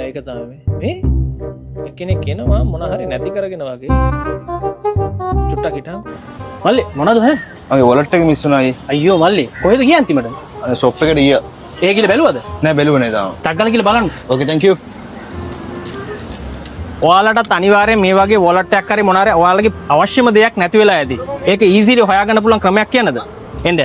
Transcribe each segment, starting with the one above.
ඒක තමයි මේ එක්කෙනෙක් එනවා මොන හරි නැති කරගෙන වගේ චුට්ටක් හිටන් මල්ලි මොනවද හේ මගේ වොලට් එක මිස් වුණා අයියෝ මල්ලි කොහෙද ගියේ අන්තිමට ෂොප් එකට ගියා ඒ කියලා බැලුවද නෑ බැලුවේ නෑ තාම ටක් ගාලා කියලා බලන්න ඕකේ thank you ඔයාලටත් අනිවාර්යෙන් මේ වගේ වොලට් එකක් හරි මොන හරි ඔයාලගේ අවශ්‍යම දෙයක් නැති වෙලා ඇති ඒක ඊසිලි හොයාගන්න පුළුවන් ක්‍රමයක් කියන්නද එන්න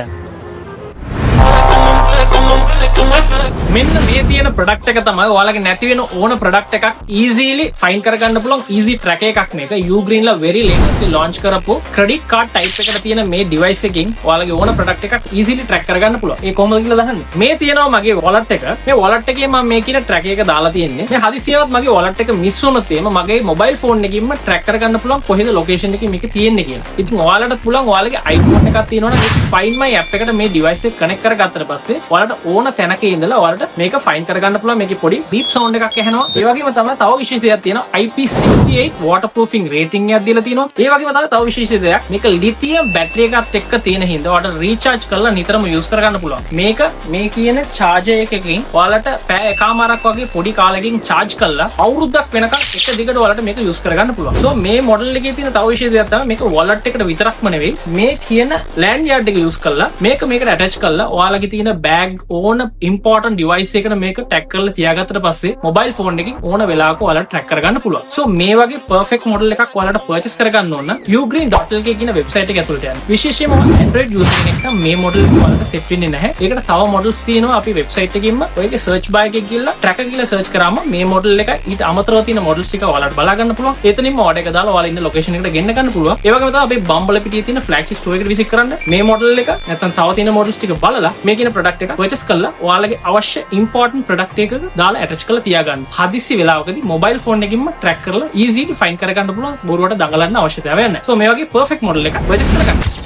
මෙන්න මේ තියෙන ප්‍රොඩක්ට් එක තමයි ඔයාලගේ නැති වෙන ඕන ප්‍රොඩක්ට් එකක් easily find කරගන්න පුළුවන් easy track එකක් මේක Ugreen ලා very latestly launch කරපු credit card type එකට තියෙන මේ device එකකින් ඔයාලගේ ඕන ප්‍රොඩක්ට් එකක් easily track කරගන්න පුළුවන්. ඒ කොහොමද කියලා දහන්නේ. මේ තියෙනවා මගේ wallet එක. මේ wallet එකේ මම මේ කියන track එක දාලා තියෙන්නේ. මේ හදිසියවත් මගේ wallet එක miss වුණොත් එහෙම මගේ mobile phone එකකින්ම track කරගන්න පුළුවන් කොහෙද location එකේ මේක තියෙන්නේ කියලා. ඉතින් ඔයාලට පුළුවන් ඔයාලගේ iPhone එකක් තියෙනවනම් Find My app එකට මේ device එක connect කරගත්තට පස්සේ ඔයාලට ඕන තැනක ඉඳලා ඔයාලට මේක find කරගන්න පුළුවන්. මේකේ පොඩි beep sound එකක් ඇහෙනවා. ඒ වගේම තමයි තව විශේෂයක් තියෙනවා. IP68 waterproofing rating එකක් දීලා තියෙනවා. ඒ වගේම තමයි තව විශේෂ දෙයක්. මේක lithium battery එකත් එක්ක තියෙන හින්දා ඔයාලට recharge කරලා නිතරම use කරගන්න පුළුවන්. මේක මේ කියන charger එකකින් ඔයාලට පැය එකමාරක් වගේ පොඩි කාලෙකින් charge කරලා අවුරුද්දක් වෙනකන් එක දිගට ඔයාලට මේක use කරගන්න පුළුවන්. So මේ model එකේ තියෙන තව විශේෂ දෙයක් තමයි මේක wallet එකට විතරක්ම නෙවෙයි මේ කියන lanyard එක use කරලා මේකට attach කරලා ඔයාලගේ තියෙන bag ඕන important device එකට මේක tag කරලා තියාගත්තට පස්සේ mobile phone එකකින් ඕන වෙලාවක ඔයාලට track කරගන්න පුළුවන්. So මේ වගේ perfect model එකක් ඔයාලට purchase කරගන්න ඕන නම් ugreen.lk කියන website එක ඇතුළට යන්න. විශේෂයෙන්ම Android user කෙනෙක් නම් මේ model එක ඔයාලට set වෙන්නේ නැහැ. ඒකට තව models තියෙනවා අපි website එකකින්ම ඔයගේ search bar එකේ ගිහලා tracker කියලා search කරාම මේ model එක ඊට අමතරව තියෙන models ටික ඔයාලට බලා ගන්න පුළුවන්. එතනින්ම order එක දාලා ඔයාලා ඉන්න location එකට ගෙන්න ගන්න පුළුවන්. ඒ වගේම තමයි අපි බම්බල පිටියේ තියෙන flagship store එකට visit කරන්න මේ model එක නැත්නම් තව තියෙන models ටික බලලා මේ කියන product එක purchase කරලා ඔයාලගේ අවශ්‍ය important product එකක දාලා attach කරලා තියාගන්න. හදිස්සි වෙලාවකදී mobile phone එකකින්ම track කරලා easily find කරගන්න පුළුවන්. බොරුවට දඟලන්න අවශ්‍යතාවයක් නැහැ. So මේ වගේ perfect model එකක් purchase කරගන්න.